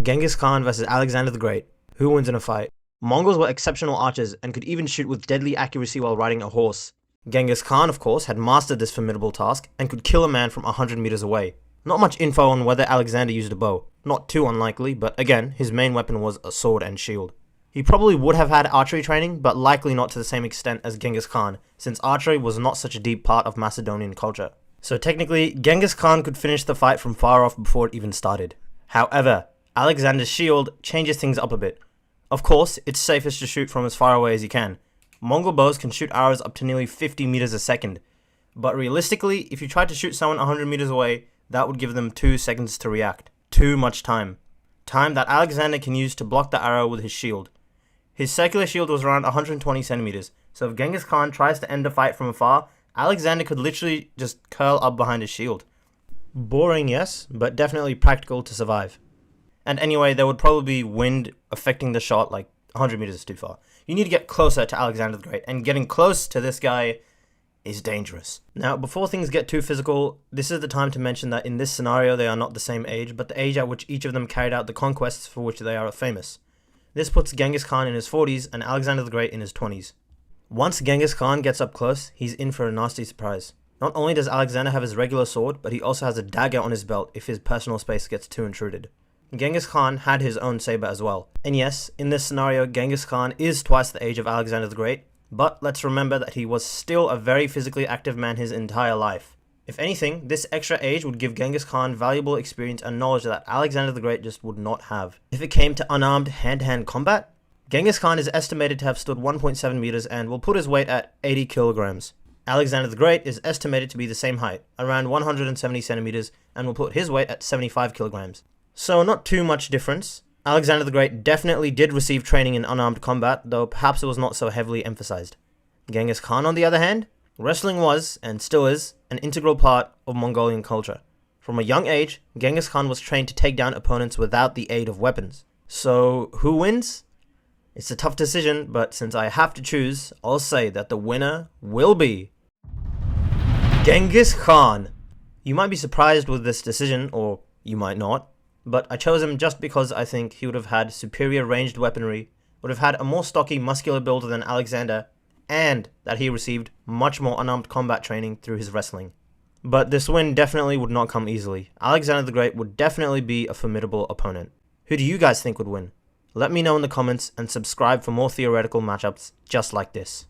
Genghis Khan versus Alexander the Great. Who wins in a fight? Mongols were exceptional archers and could even shoot with deadly accuracy while riding a horse. Genghis Khan, of course, had mastered this formidable task and could kill a man from 100 meters away. Not much info on whether Alexander used a bow. Not too unlikely, but again, his main weapon was a sword and shield. He probably would have had archery training, but likely not to the same extent as Genghis Khan, since archery was not such a deep part of Macedonian culture. So technically, Genghis Khan could finish the fight from far off before it even started. However, Alexander's shield changes things up a bit. Of course, it's safest to shoot from as far away as you can. Mongol bows can shoot arrows up to nearly 50 meters a second. But realistically, if you tried to shoot someone 100 meters away, that would give them 2 seconds to react. Too much time. Time that Alexander can use to block the arrow with his shield. His circular shield was around 120 centimeters, so if Genghis Khan tries to end the fight from afar, Alexander could literally just curl up behind his shield. Boring, yes, but definitely practical to survive. And anyway, there would probably be wind affecting the shot, like 100 meters is too far. You need to get closer to Alexander the Great, and getting close to this guy is dangerous. Now, before things get too physical, this is the time to mention that in this scenario they are not the same age, but the age at which each of them carried out the conquests for which they are famous. This puts Genghis Khan in his 40s and Alexander the Great in his 20s. Once Genghis Khan gets up close, he's in for a nasty surprise. Not only does Alexander have his regular sword, but he also has a dagger on his belt if his personal space gets too intruded. Genghis Khan had his own saber as well. And yes, in this scenario, Genghis Khan is twice the age of Alexander the Great, but let's remember that he was still a very physically active man his entire life. If anything, this extra age would give Genghis Khan valuable experience and knowledge that Alexander the Great just would not have. If it came to unarmed hand-to-hand combat, Genghis Khan is estimated to have stood 1.7 meters and will put his weight at 80 kilograms. Alexander the Great is estimated to be the same height, around 170 centimeters, and will put his weight at 75 kilograms. So not too much difference. Alexander the Great definitely did receive training in unarmed combat, though perhaps it was not so heavily emphasized. Genghis Khan, on the other hand, wrestling was, and still is, an integral part of Mongolian culture. From a young age, Genghis Khan was trained to take down opponents without the aid of weapons. So, who wins? It's a tough decision, but since I have to choose, I'll say that the winner will be Genghis Khan. You might be surprised with this decision, or you might not, but I chose him just because I think he would have had superior ranged weaponry, would have had a more stocky, muscular build than Alexander, and that he received much more unarmed combat training through his wrestling. But this win definitely would not come easily. Alexander the Great would definitely be a formidable opponent. Who do you guys think would win? Let me know in the comments and subscribe for more theoretical matchups just like this.